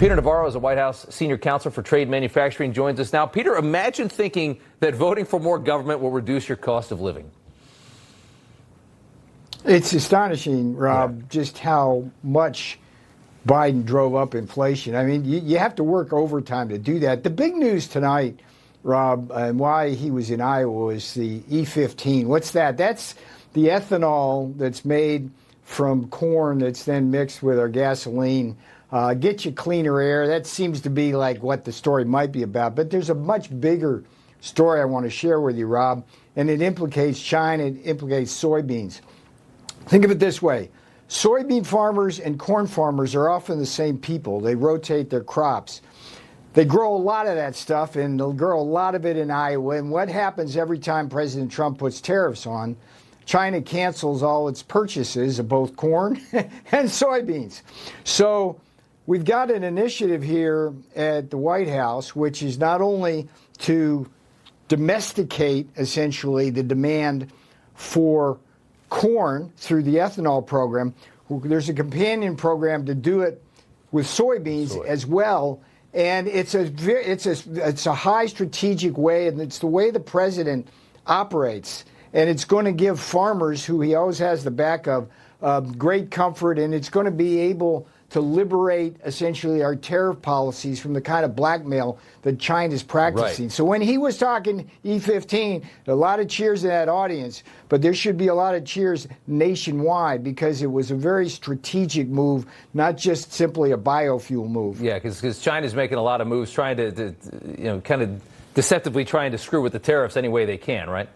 Peter Navarro is a White House senior counsel for trade and manufacturing, joins us now. Peter, imagine thinking that voting for more government will reduce your cost of living. It's astonishing, Rob, just how much Biden drove up inflation. I mean, you have to work overtime to do that. The big news tonight, Rob, and why he was in Iowa is the E-15. What's that? That's the ethanol that's made from corn that's then mixed with our gasoline. Get you cleaner air. That seems to be like what the story might be about. But there's a much bigger story I want to share with you, Rob, and it implicates China. It implicates soybeans. Think of it this way. Soybean farmers and corn farmers are often the same people. They rotate their crops. They grow a lot of that stuff, and they'll grow a lot of it in Iowa. And what happens every time President Trump puts tariffs on? China cancels all its purchases of both corn and soybeans. So we've got an initiative here at the White House, which is not only to domesticate, essentially, the demand for corn through the ethanol program. There's a companion program to do it with soybeans as well. And it's a high strategic way, and it's the way the president operates. And it's going to give farmers, who he always has the back of, great comfort, and it's going to be able to liberate essentially our tariff policies from the kind of blackmail that China's practicing. Right. So when he was talking E-15, a lot of cheers in that audience, but there should be a lot of cheers nationwide because it was a very strategic move, not just simply a biofuel move. Yeah, because China's making a lot of moves, trying to kind of deceptively trying to screw with the tariffs any way they can, right?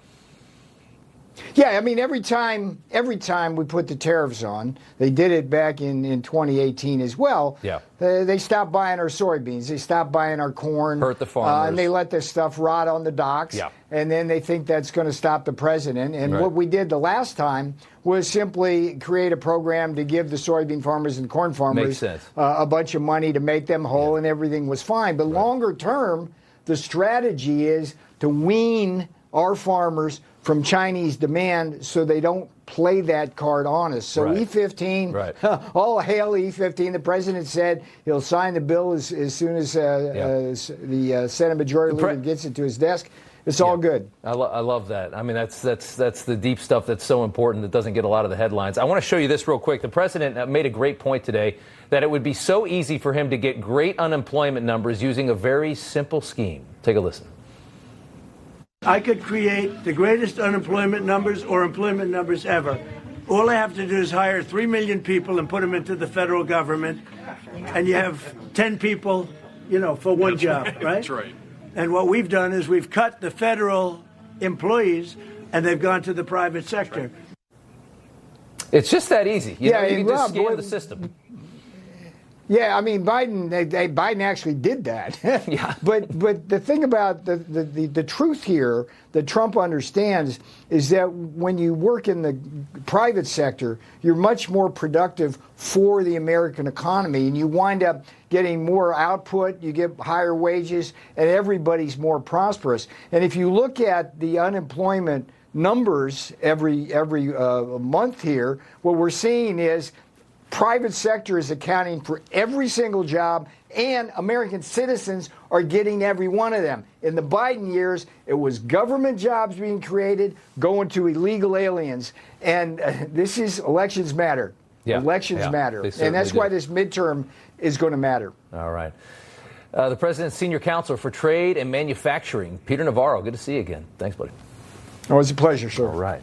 Yeah, I mean, every time we put the tariffs on, they did it back in 2018 as well. Yeah. They stopped buying our soybeans. They stopped buying our corn. Hurt the farmers. And they let this stuff rot on the docks. Yeah. And then they think that's going to stop the president. And what we did the last time was simply create a program to give the soybean farmers and corn farmers a bunch of money to make them whole, and everything was fine. But longer term, the strategy is to wean our farmers from Chinese demand so they don't play that card on us. So E-15, all hail E-15. The president said he'll sign the bill as soon as the Senate Majority Leader gets it to his desk. It's all good. I love that. I mean, that's the deep stuff that's so important that doesn't get a lot of the headlines. I want to show you this real quick. The president made a great point today that it would be so easy for him to get great unemployment numbers using a very simple scheme. Take a listen. I could create the greatest unemployment numbers or employment numbers ever. All I have to do is hire 3 million people and put them into the federal government, and you have 10 people, for one job, right? That's right. And what we've done is we've cut the federal employees, and they've gone to the private sector. It's just that easy. You can just Rob, scan the system. Yeah, I mean, Biden actually did that. Yeah. But the thing about the truth here that Trump understands is that when you work in the private sector, you're much more productive for the American economy, and you wind up getting more output, you get higher wages, and everybody's more prosperous. And if you look at the unemployment numbers every month here, what we're seeing is private sector is accounting for every single job, and American citizens are getting every one of them. In the Biden years, it was government jobs being created, going to illegal aliens. And this is elections matter. Yeah. Elections matter. And that's why this midterm is going to matter. All right. The president's senior counsel for trade and manufacturing, Peter Navarro. Good to see you again. Thanks, buddy. Oh, it's a pleasure, sir. All right.